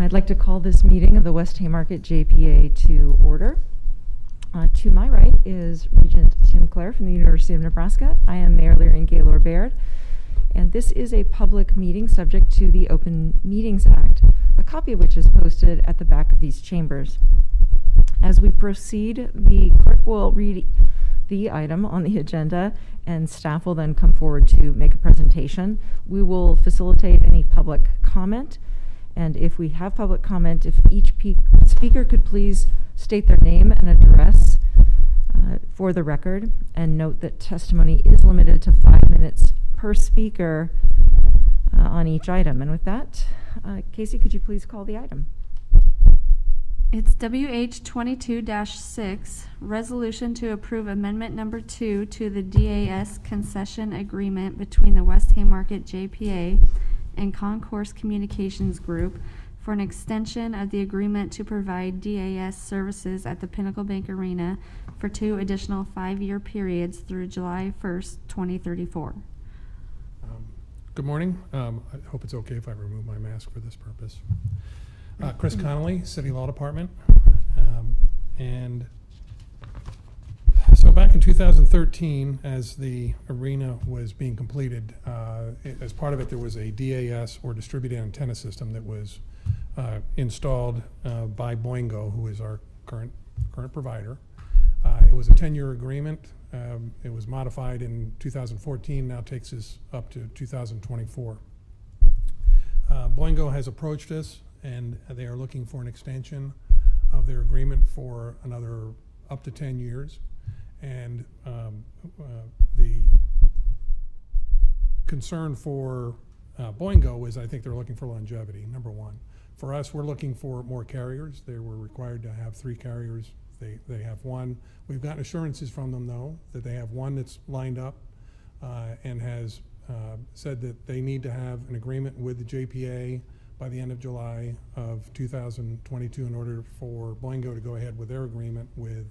I'd like to call this meeting of the West Haymarket JPA to order. To my right is Regent Tim Clare from the University of Nebraska. I am Mayor Leary and Gaylord Baird, and this is a public meeting subject to the Open Meetings Act, a copy of which is posted at the back of these chambers. As we proceed, the clerk will read the item on the agenda, and staff will then come forward to make a presentation. We will facilitate any public comment, and if we have public comment, if each speaker could please state their name and address for the record, and note that testimony is limited to 5 minutes per speaker on each item. And with that, Casey, could you please call the item? It's WH 22-6, resolution to approve amendment number 2 to the DAS concession agreement between the West Haymarket JPA and Concourse Communications Group for an extension of the agreement to provide DAS services at the Pinnacle Bank Arena for 2 additional 5-year periods through July 1st, 2034. Good morning. I hope it's okay if I remove my mask for this purpose. Chris Connolly, City Law Department. And so back in 2013, as the arena was being completed, as part of it, there was a DAS, or distributed antenna system, that was installed by Boingo, who is our current provider. It was a 10-year agreement. It was modified in 2014, now takes us up to 2024. Boingo has approached us, and they are looking for an extension of their agreement for another up to 10 years. And the concern for Boingo is, I think they're looking for longevity, number one. For us, we're looking for more carriers. They were required to have 3 carriers. They have 1. We've gotten assurances from them, though, that they have 1 that's lined up and has said that they need to have an agreement with the JPA by the end of July of 2022 in order for Boingo to go ahead with their agreement with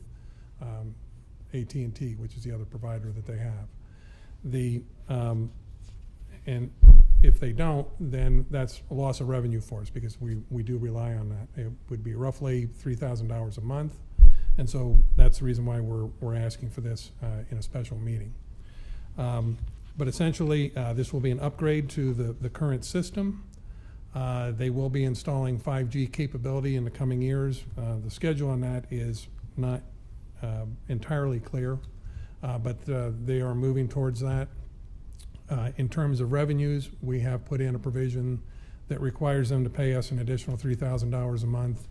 AT&T, which is the other provider that they have. And if they don't, then that's a loss of revenue for us, because we do rely on that. It would be roughly $3,000 a month, and so that's the reason why we're asking for this in a special meeting. But essentially, this will be an upgrade to the current system. They will be installing 5G capability in the coming years. The schedule on that is not entirely clear, but they are moving towards that. In terms of revenues, we have put in a provision that requires them to pay us an additional $3,000 a month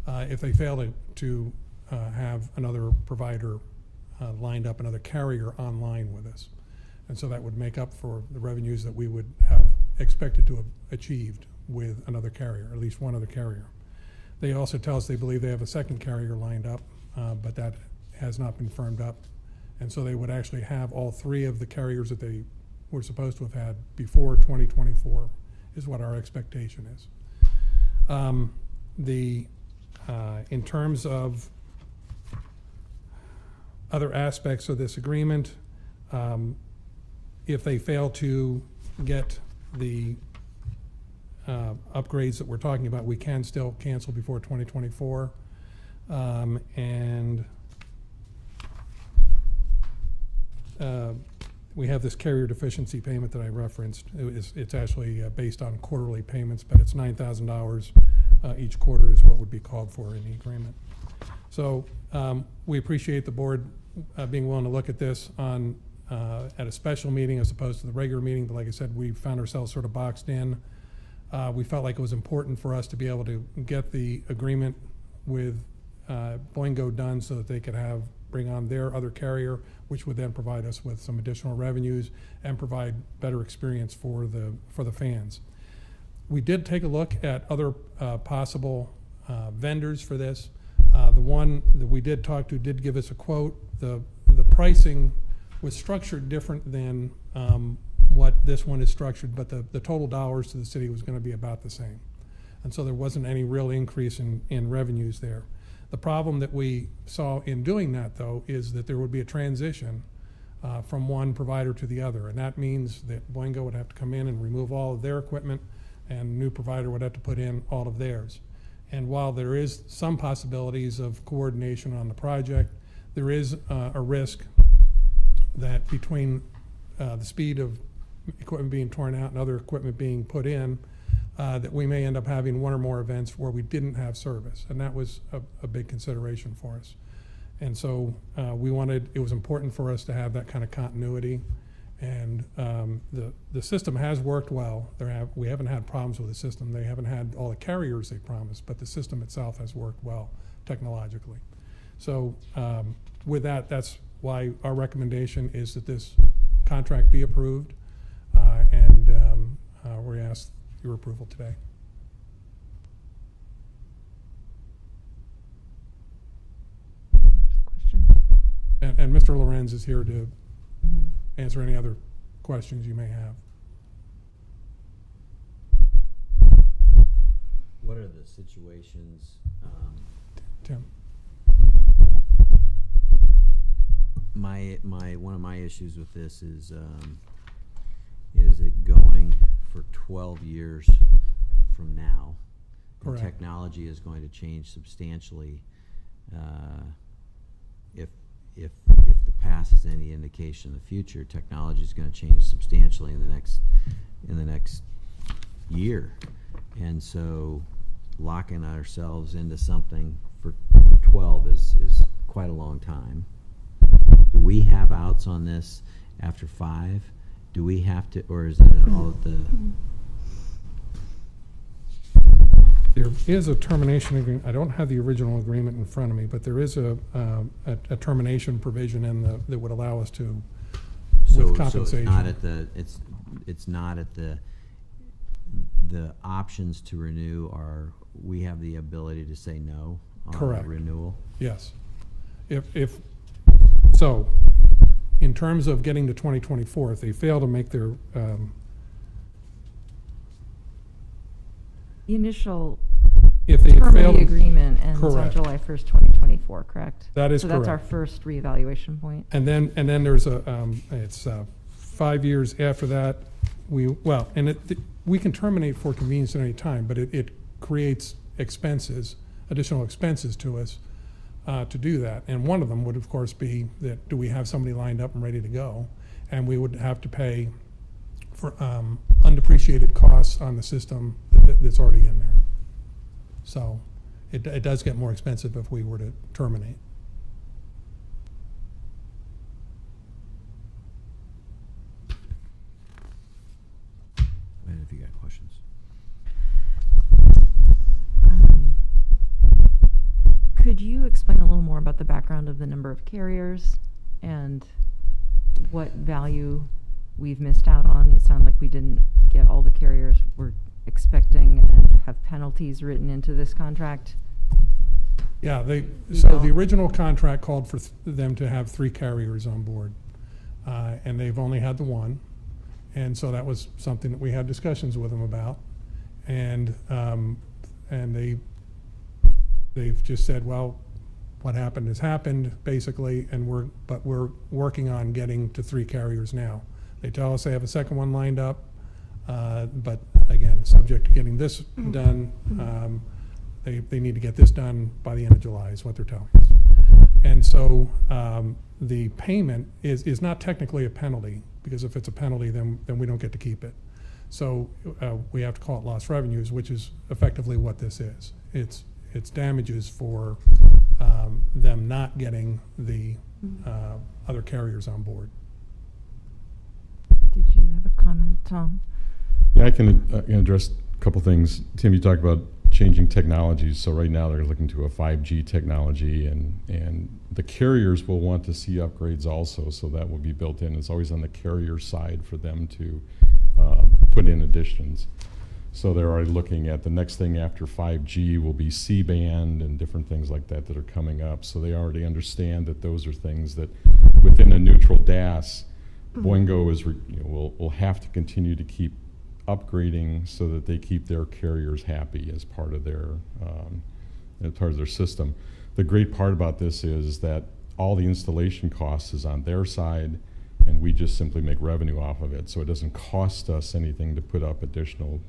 if they fail to have another provider lined up, another carrier online with us. And so that would make up for the revenues that we would have expected to have achieved with another carrier, at least one other carrier. They also tell us they believe they have a second carrier lined up, but that has not been firmed up. And so they would actually have all 3 of the carriers that they were supposed to have had before 2024 is what our expectation is. In terms of other aspects of this agreement, if they fail to get the upgrades that we're talking about, we can still cancel before 2024. We have this carrier deficiency payment that I referenced. It's actually based on quarterly payments, but it's $9,000 each quarter is what would be called for in the agreement. So we appreciate the board being willing to look at this at a special meeting as opposed to the regular meeting. But like I said, we found ourselves sort of boxed in. We felt like it was important for us to be able to get the agreement with Boingo done so that they could bring on their other carrier, which would then provide us with some additional revenues and provide better experience for the fans. We did take a look at other possible vendors for this. The one that we did talk to did give us a quote. The pricing was structured different than what this one is structured, but the total dollars to the city was going to be about the same. And so there wasn't any real increase in revenues there. The problem that we saw in doing that, though, is that there would be a transition from one provider to the other, and that means that Boingo would have to come in and remove all of their equipment. and new provider would have to put in all of theirs. And while there is some possibilities of coordination on the project, there is a risk that between the speed of equipment being torn out and other equipment being put in, that we may end up having one or more events where we didn't have service. And that was a big consideration for us. And so it was important for us to have that kind of continuity. And the system has worked well. We haven't had problems with the system. They haven't had all the carriers they promised, but the system itself has worked well technologically. So with that, that's why our recommendation is that this contract be approved, and we ask your approval today. Questions? And Mr. Lorenz is here to Mhm. answer any other questions you may have. What are the situations, Tim? one of my issues with this is it going for 12 years from now? Correct. The technology is going to change substantially. If the past is any indication of the future, technology is going to change substantially in the next year, and so locking ourselves into something for 12 is quite a long time. Do we have outs on this after 5? Do we have to, or is it all of the? There is a termination agreement. I don't have the original agreement in front of me, but there is a termination provision that would allow us to, with compensation. It's not at the options to renew are, we have the ability to say no on Correct. renewal? Yes. So, in terms of getting to 2024, if they fail to make their, The initial if they term fail of the to, agreement ends on Correct. July 1st, 2024, correct? That is So that's our correct. first reevaluation point. and then there's it's 5 years after that, we can terminate for convenience at any time, but it creates additional expenses to us to do that. And one of them would, of course, be that do we have somebody lined up and ready to go? And we would have to pay for undepreciated costs on the system that's already in there. So it does get more expensive if we were to terminate. And if you got questions. Could you explain a little more about the background of the number of carriers and what value we've missed out on? It sounded like we didn't get all the carriers we're expecting and have penalties written into this contract. Yeah, the No. original contract called for them to have 3 carriers on board, and they've only had the one, and so that was something that we had discussions with them about, and they've just said, well, what happened has happened, basically, and we're working on getting to 3 carriers now. They tell us they have a second one lined up, but again, subject to getting this done. They need to get this done by the end of July is what they're telling us. And so the payment is not technically a penalty, because if it's a penalty, then we don't get to keep it. So we have to call it lost revenues, which is effectively what this is. It's damages for them not getting the other carriers on board. Did you have a comment, Tom? Yeah, I can address a couple things. Tim, you talked about changing technologies. So right now they're looking to a 5G technology, and the carriers will want to see upgrades also. So that will be built in. It's always on the carrier side for them to put in additions. So they're already looking at the next thing after 5G will be C-band and different things like that that are coming up. So they already understand that those are things that within a neutral DAS, Boingo is will have to continue to keep upgrading so that they keep their carriers happy as part of their system. The great part about this is that all the installation costs is on their side, and we just simply make revenue off of it. So it doesn't cost us anything to put up additional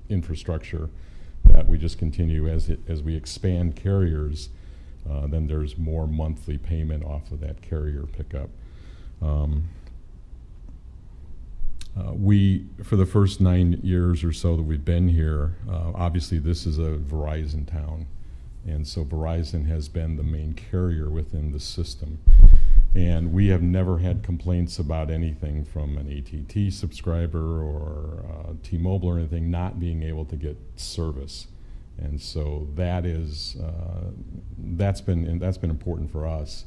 infrastructure. That we just continue as we expand carriers. Then there's more monthly payment off of that carrier pickup. We, for the first 9 years or so that we've been here, obviously this is a Verizon town, and so Verizon has been the main carrier within the system. And we have never had complaints about anything from an AT&T subscriber or T-Mobile or anything not being able to get service. And so that is that's been important for us.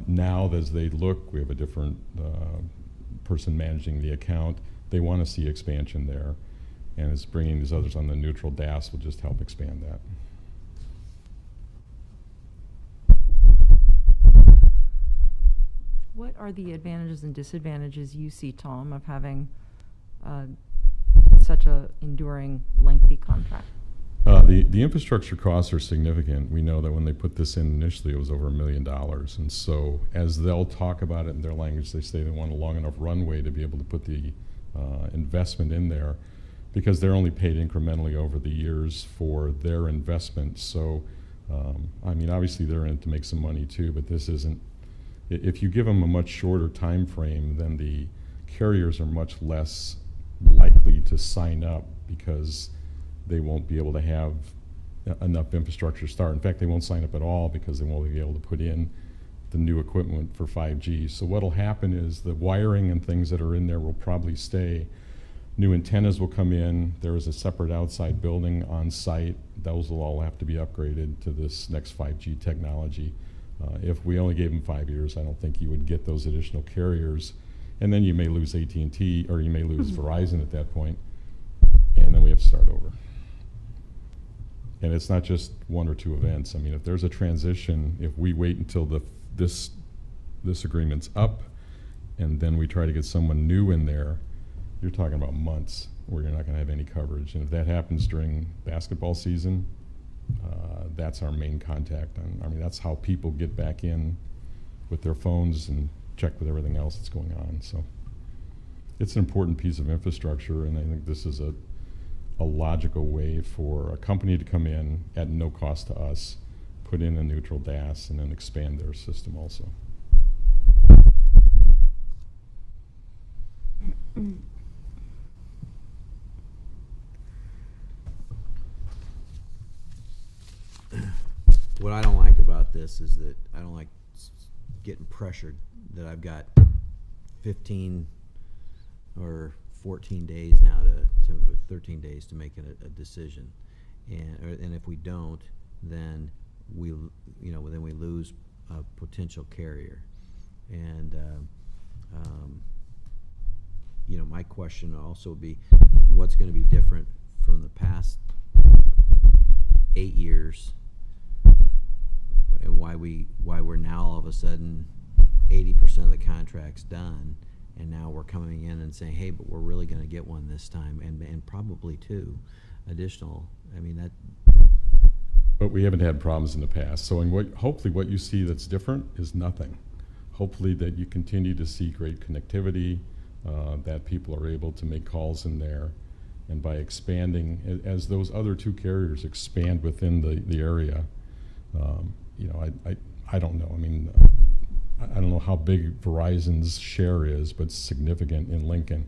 Now, as they look, we have a different person managing the account. They want to see expansion there, and it's bringing these others on the neutral DAS will just help expand that. What are the advantages and disadvantages you see, Tom, of having such a enduring, lengthy contract? The infrastructure costs are significant. We know that when they put this in initially, it was over $1 million. And so as they'll talk about it in their language, they say they want a long enough runway to be able to put the investment in there, because they're only paid incrementally over the years for their investment. So, I mean, obviously they're in it to make some money too, but this isn't. If you give them a much shorter time frame, then the carriers are much less likely to sign up, because they won't be able to have enough infrastructure to start. In fact, they won't sign up at all because they won't be able to put in the new equipment for 5G. So what'll happen is the wiring and things that are in there will probably stay. New antennas will come in. There is a separate outside building on site. Those will all have to be upgraded to this next 5G technology. If we only gave them 5 years, I don't think you would get those additional carriers. And then you may lose AT&T, or you may lose Verizon at that point, and then we have to start over. And it's not just one or two events. I mean, if there's a transition, if we wait until this agreement's up, and then we try to get someone new in there, you're talking about months where you're not going to have any coverage. And if that happens during basketball season, that's our main contact. I mean, that's how people get back in with their phones and check with everything else that's going on. So it's an important piece of infrastructure, and I think this is a logical way for a company to come in at no cost to us, put in a neutral DAS, and then expand their system also. What I don't like about this is that I don't like getting pressured that I've got 15 or 14 days now to 13 days to make a decision, and if we don't, then we lose a potential carrier. And my question also would be, what's going to be different from the past 8 years, and why we're now all of a sudden 80% of the contract's done, and now we're coming in and saying, hey, but we're really going to get one this time, and probably two additional. I mean, that. But we haven't had problems in the past. So hopefully what you see that's different is nothing. Hopefully that you continue to see great connectivity, that people are able to make calls in there, and by expanding, as those other two carriers expand within the area, I don't know. I mean, I don't know how big Verizon's share is, but it's significant in Lincoln.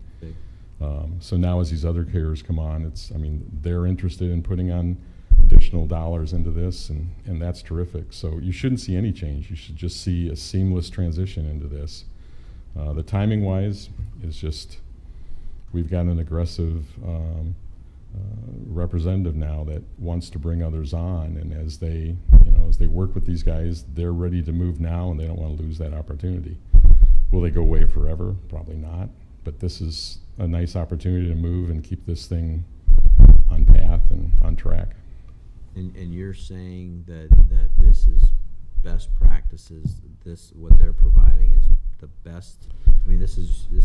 So now as these other carriers come on, they're interested in putting on additional dollars into this, and that's terrific. So you shouldn't see any change. You should just see a seamless transition into this. The timing wise is just, we've got an aggressive representative now that wants to bring others on, and as they work with these guys, they're ready to move now, and they don't want to lose that opportunity. Will they go away forever? Probably not, but this is a nice opportunity to move and keep this thing on path and on track. And you're saying that this is best practices. What they're providing is the best. I mean, this is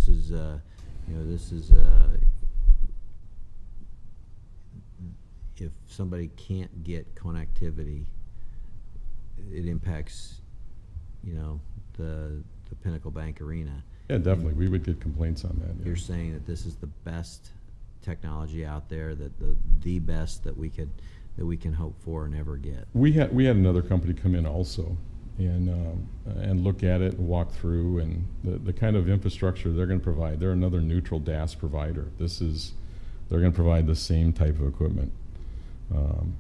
if somebody can't get connectivity, it impacts the the Pinnacle Bank Arena. Yeah, definitely. We would get complaints on that. Yeah. You're saying that this is the best technology out there, that the best that we can hope for and ever get. We had another company come in also and look at it and walk through, and the kind of infrastructure they're going to provide. They're another neutral DAS provider. They're going to provide the same type of equipment,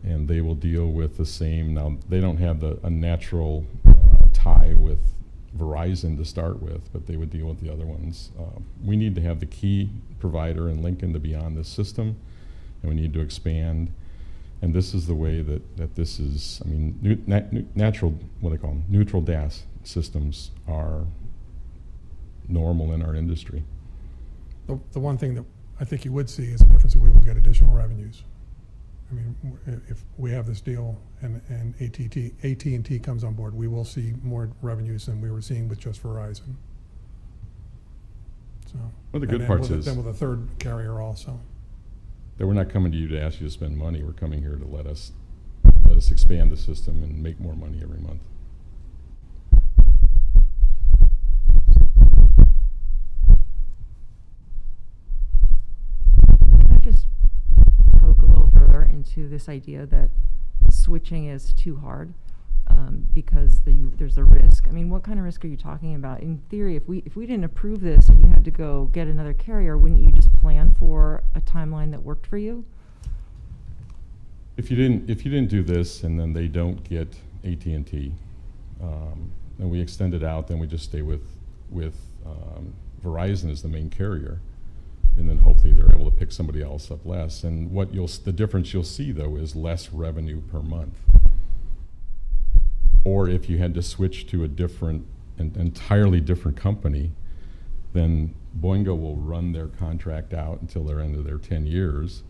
and they will deal with the same. Now they don't have a natural tie with Verizon to start with, but they would deal with the other ones. We need to have the key provider in Lincoln to be on this system, and we need to expand. And this is the way that this is. I mean, natural, what they call them, neutral DAS systems are normal in our industry. The one thing that I think you would see is a difference that we will get additional revenues. I mean, if we have this deal and AT&T comes on board, we will see more revenues than we were seeing with just Verizon. So, Well, the good parts is then with a third carrier also. that we're not coming to you to ask you to spend money. We're coming here to let us expand the system and make more money every month. Can I just poke a little further into this idea that switching is too hard because there's a risk? I mean, what kind of risk are you talking about? In theory, if we didn't approve this and you had to go get another carrier, wouldn't you just plan for a timeline that worked for you? If you didn't do this and then they don't get AT&T, and we extend it out, then we just stay with Verizon as the main carrier, and then hopefully they're able to pick somebody else up less. And the difference you'll see though is less revenue per month. Or if you had to switch to an entirely different company, then Boingo will run their contract out until they're end of their 10 years,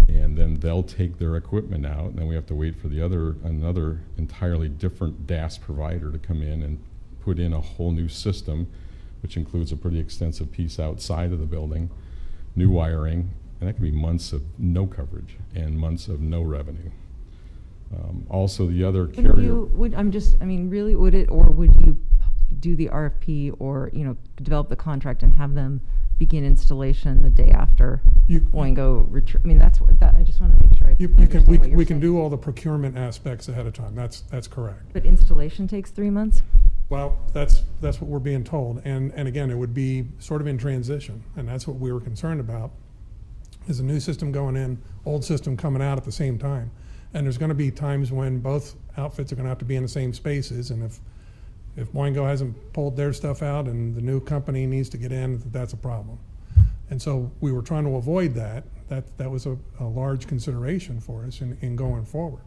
and then they'll take their equipment out, and then we have to wait for another entirely different DAS provider to come in and put in a whole new system, which includes a pretty extensive piece outside of the building, new wiring, and that can be months of no coverage and months of no revenue. Also, the other carrier. Really, would it, or would you do the RFP or develop the contract and have them begin installation the day after Boingo retrieve? I mean, that's what I just want to make sure. We can do all the procurement aspects ahead of time. That's correct. But installation takes 3 months. Well, that's what we're being told, and again, it would be sort of in transition, and that's what we were concerned about. Is a new system going in, old system coming out at the same time. And there's going to be times when both outfits are going to have to be in the same spaces, and if Boingo hasn't pulled their stuff out and the new company needs to get in, that's a problem. And so we were trying to avoid that. That was a large consideration for us in going forward.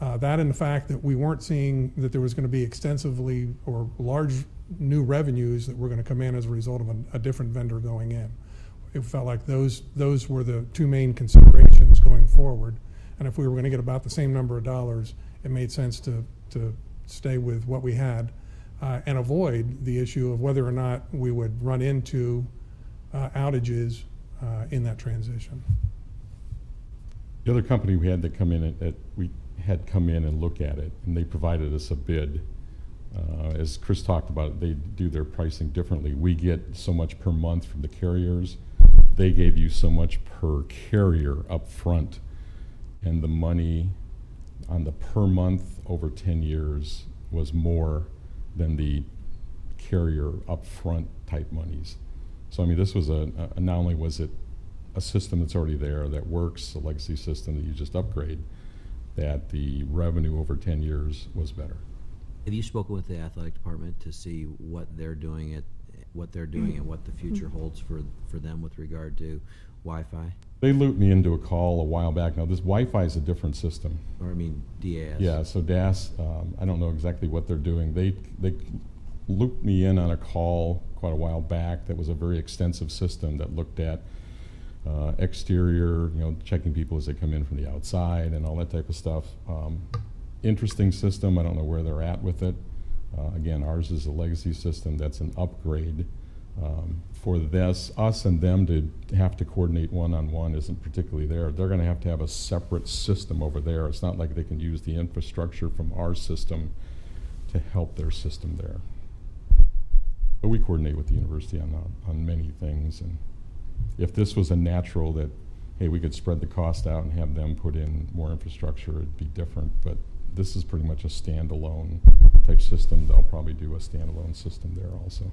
That and the fact that we weren't seeing that there was going to be extensively or large new revenues that were going to come in as a result of a different vendor going in. It felt like those were the two main considerations going forward. And if we were going to get about the same number of dollars, it made sense to stay with what we had and avoid the issue of whether or not we would run into outages in that transition. The other company we had that come in and look at it, and they provided us a bid. As Chris talked about, they do their pricing differently. We get so much per month from the carriers. They gave you so much per carrier up front. And the money on the per month over 10 years was more than the carrier upfront type monies. So I mean, this was not only was it a system that's already there that works, a legacy system that you just upgrade, that the revenue over 10 years was better. Have you spoken with the athletic department to see what they're doing and what the future holds for them with regard to Wi-Fi? They looped me into a call a while back. Now, this Wi-Fi is a different system. Or I mean, DAS. Yeah, so DAS, I don't know exactly what they're doing. They looped me in on a call quite a while back that was a very extensive system that looked at exterior, checking people as they come in from the outside and all that type of stuff. Interesting system. I don't know where they're at with it. Again, ours is a legacy system that's an upgrade. For us and them to have to coordinate one-on-one isn't particularly there. They're going to have a separate system over there. It's not like they can use the infrastructure from our system to help their system there. But we coordinate with the university on many things. And if this was a natural that, hey, we could spread the cost out and have them put in more infrastructure, it'd be different. But this is pretty much a standalone type system. They'll probably do a standalone system there also.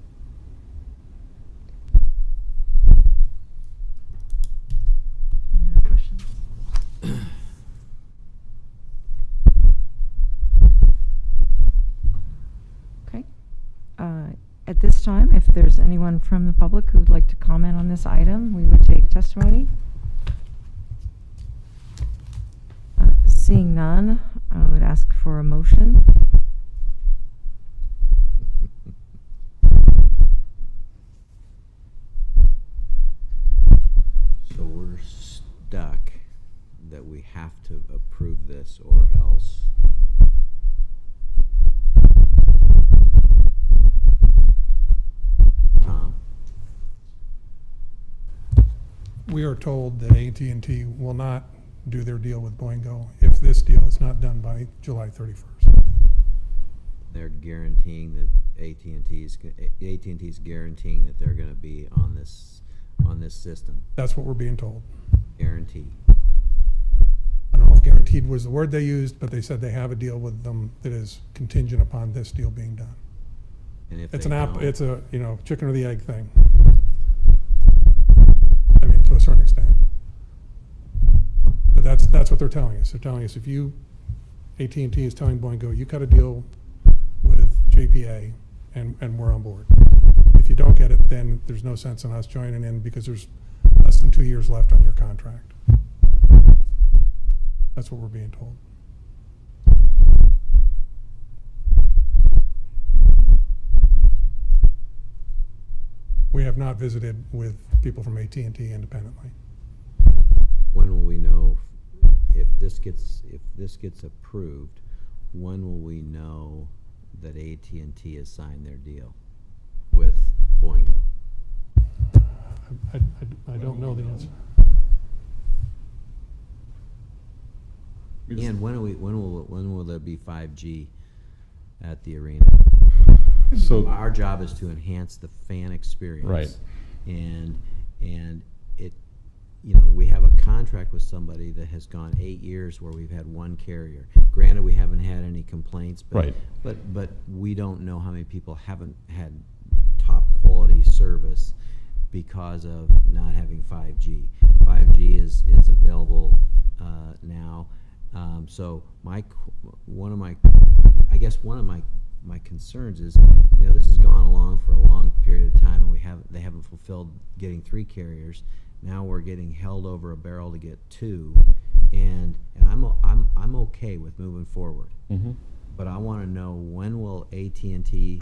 Any other questions? Okay. At this time, if there's anyone from the public who would like to comment on this item, we would take testimony. Seeing none, I would ask for a motion. So we're stuck that we have to approve this or else. Tom? We are told that AT&T will not do their deal with Boingo if this deal is not done by July 31st. They're guaranteeing that AT&T's guaranteeing that they're going to be on this system. That's what we're being told. Guarantee. I don't know if guaranteed was the word they used, but they said they have a deal with them that is contingent upon this deal being done. And if It's they don't, it's a, chicken or the egg thing. I mean, to a certain extent. But that's what they're telling us. They're telling us if AT&T is telling Boingo, you cut a deal with JPA and we're on board. If you don't get it, then there's no sense in us joining in because there's less than 2 years left on your contract. That's what we're being told. We have not visited with people from AT&T independently. when will we know if this gets approved? When will we know that AT&T has signed their deal with Boingo? I don't know the answer. And when will there be 5G at the arena? So Our job is to enhance the fan experience. Right. And it, we have a contract with somebody that has gone 8 years where we've had one carrier. Granted, we haven't had any complaints, but Right. but we don't know how many people haven't had top quality service because of not having 5G. 5G is available now. So one of my concerns is, this has gone along for a long period of time, and they haven't fulfilled getting 3 carriers. Now we're getting held over a barrel to get 2, and I'm okay with moving forward. Mhm. But I want to know, when will AT&T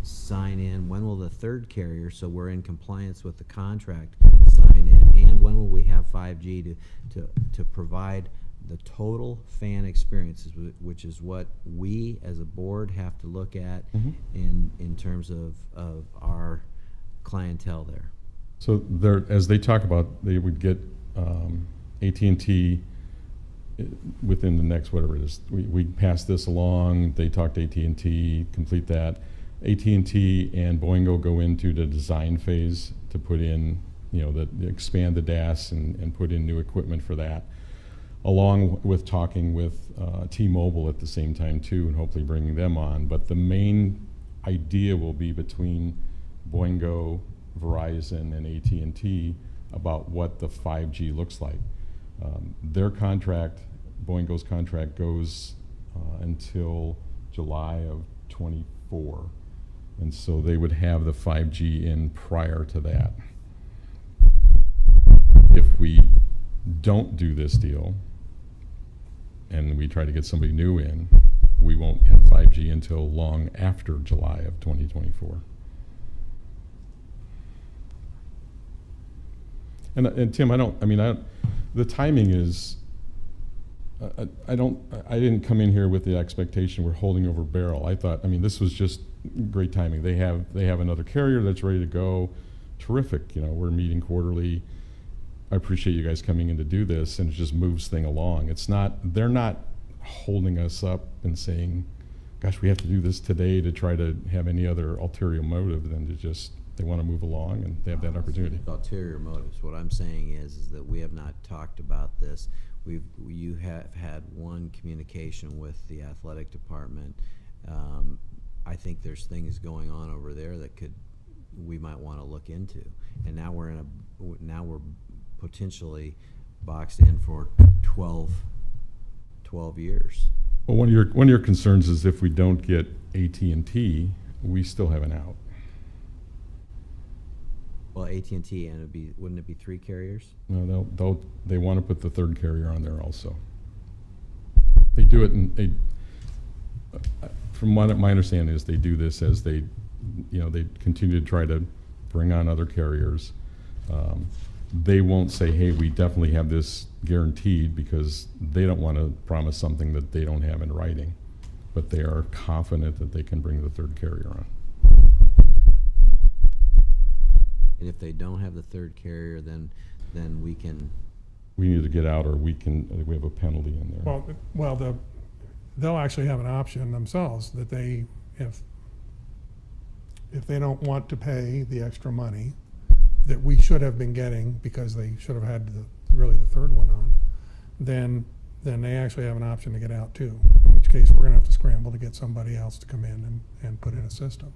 sign in? When will the 3rd carrier, so we're in compliance with the contract, sign in? And when will we have 5G to provide the total fan experience, which is what we as a board have to look at Mhm. in terms of our clientele there. So as they talk about, they would get AT&T within the next, whatever it is. We pass this along, they talk to AT&T, complete that. AT&T and Boingo go into the design phase to put in, expand the DAS and put in new equipment for that, along with talking with T-Mobile at the same time too, and hopefully bringing them on. But the main idea will be between Boingo, Verizon, and AT&T about what the 5G looks like. Their contract, Boingo's contract, goes until July of 24, and so they would have the 5G in prior to that. If we don't do this deal and we try to get somebody new in, we won't have 5G until long after July of 2024. And Tim, the timing is, I didn't come in here with the expectation we're holding over barrel. I thought, this was just great timing. They have another carrier that's ready to go. Terrific, we're meeting quarterly. I appreciate you guys coming in to do this, and it just moves things along. They're not holding us up and saying, gosh, we have to do this today to try to have any other ulterior motive than to just, they want to move along and they have that opportunity. Ulterior motives. What I'm saying is that we have not talked about this. You have had one communication with the athletic department. I think there's things going on over there that we might want to look into. And now we're potentially boxed in for 12 years. Well, one of your concerns is if we don't get AT&T, we still have an out. Well, AT&T, and wouldn't it be 3 carriers? No, they want to put the third carrier on there also. They do it, and from what my understanding is, they do this as they continue to try to bring on other carriers. They won't say, hey, we definitely have this guaranteed, because they don't want to promise something that they don't have in writing. But they are confident that they can bring the third carrier on. And if they don't have the third carrier, then we need to get out, or we have a penalty in there. Well, they'll actually have an option themselves that if they don't want to pay the extra money that we should have been getting, because they should have had really the third one on, then they actually have an option to get out too, in which case we're going to have to scramble to get somebody else to come in and put in a system.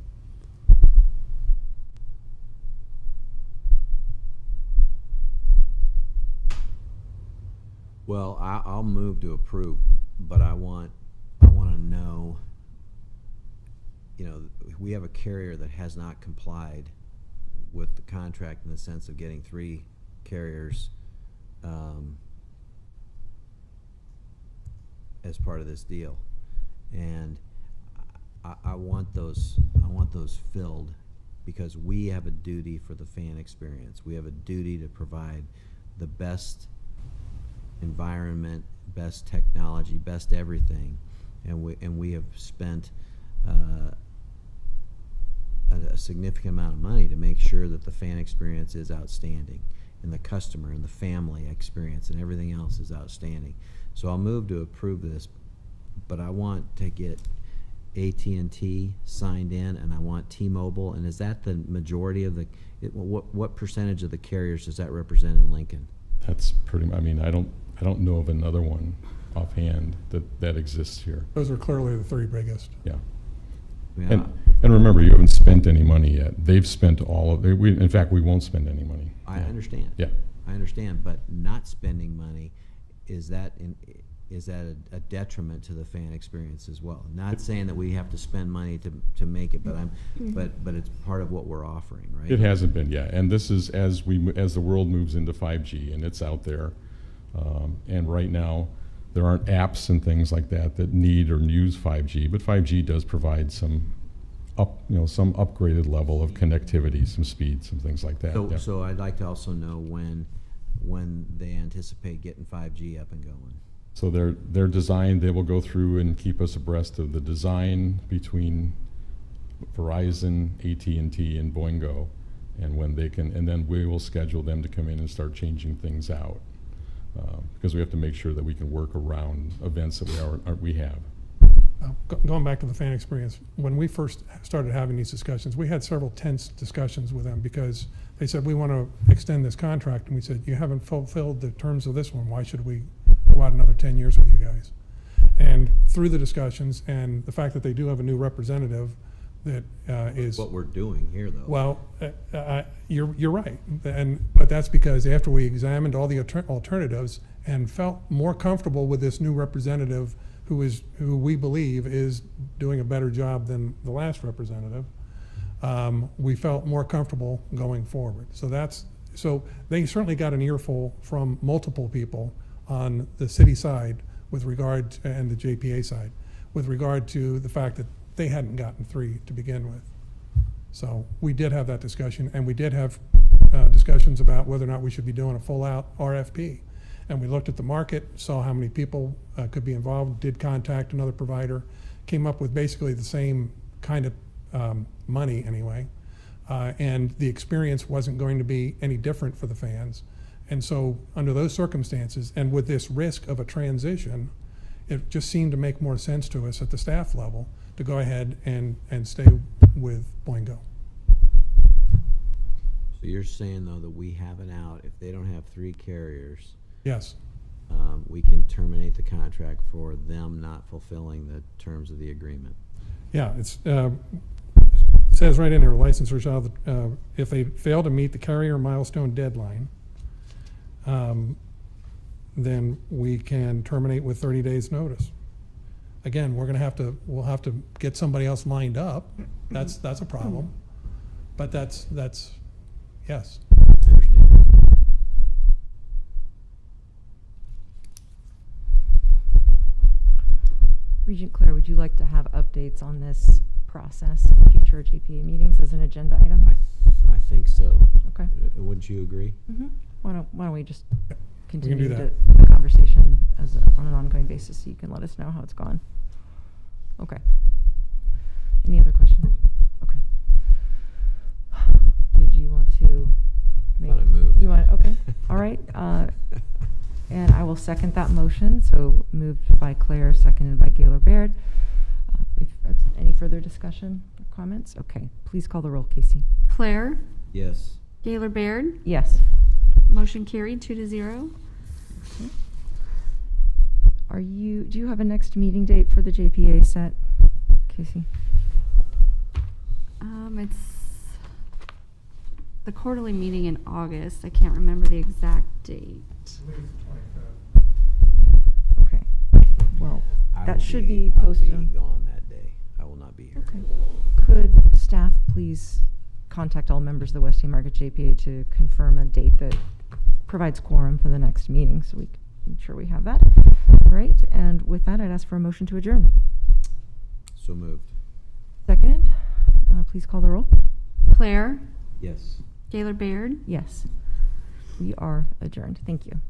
Well, I'll move to approve, but I want to know, we have a carrier that has not complied with the contract in the sense of getting 3 carriers as part of this deal, and I want those filled, because we have a duty for the fan experience. We have a duty to provide the best environment, best technology, best everything, and we have spent a significant amount of money to make sure that the fan experience is outstanding, and the customer and the family experience and everything else is outstanding. So I'll move to approve this, but I want to get AT&T signed in, and I want T-Mobile. And is that the majority of what percentage of the carriers does that represent in Lincoln? That's pretty. I mean, I don't know of another one offhand that exists here. Those are clearly the 3 biggest. Yeah. Yeah. And remember, you haven't spent any money yet. They've spent all of it. In fact, we won't spend any money. I understand. Yeah. I understand, but not spending money, is that a detriment to the fan experience as well? Not saying that we have to spend money to make it, but it's part of what we're offering, right? It hasn't been yet, and this is as the world moves into 5G, and it's out there, and right now there aren't apps and things like that need or use 5G, but 5G does provide some upgraded level of connectivity, some speed, some things like that. So, yeah. so I'd like to also know when they anticipate getting 5G up and going. So they're designed. They will go through and keep us abreast of the design between Verizon, AT&T, and Boingo, and when they can, and then we will schedule them to come in and start changing things out, because we have to make sure that we can work around events that we have. Going back to the fan experience, when we first started having these discussions, we had several tense discussions with them, because they said, we want to extend this contract, and we said, you haven't fulfilled the terms of this one. Why should we go out another 10 years with you guys? And through the discussions and the fact that they do have a new representative that is What we're doing here, though. well, you're right, but that's because after we examined all the alternatives and felt more comfortable with this new representative, who we believe is doing a better job than the last representative, we felt more comfortable going forward. So they certainly got an earful from multiple people on the city side and the JPA side with regard to the fact that they hadn't gotten 3 to begin with. So we did have that discussion, and we did have discussions about whether or not we should be doing a full-out RFP. And we looked at the market, saw how many people could be involved, did contact another provider, came up with basically the same kind of money anyway, and the experience wasn't going to be any different for the fans. And so under those circumstances, and with this risk of a transition, it just seemed to make more sense to us at the staff level to go ahead and stay with Boingo. So you're saying though that we have an out, if they don't have 3 carriers, Yes, we can terminate the contract for them not fulfilling the terms of the agreement. yeah, it's, says right in there, licensor shall, if they fail to meet the carrier milestone deadline, then we can terminate with 30 days notice. Again, we'll have to get somebody else lined up. That's a problem. But that's, yes. I understand. Regent Claire, would you like to have updates on this process in future JPA meetings as an agenda item? I think so. Okay. Wouldn't you agree? Mm-hmm. Why don't we just can continue do the that. conversation on an ongoing basis, so you can let us know how it's gone. Okay. Any other questions? Okay. Did you want to make? Thought I moved. You want? Okay. All right. And I will second that motion. So moved by Claire, seconded by Gaylor Baird. If any further discussion or comments? Okay. Please call the roll, Casey. Claire, Yes. Gaylor Baird, Yes. motion carried 2-0. Okay. Do you have a next meeting date for the JPA set, Casey? It's the quarterly meeting in August. I can't remember the exact date. Okay. Well, that should be I will posted. be gone that day. I will not be here. Okay. Could staff please contact all members of the West Haymarket JPA to confirm a date that provides quorum for the next meeting, so we can ensure we have that. Great. And with that, I'd ask for a motion to adjourn. So moved. Seconded. Please call the roll. Claire, Yes. Gaylor Baird. Yes. We are adjourned. Thank you.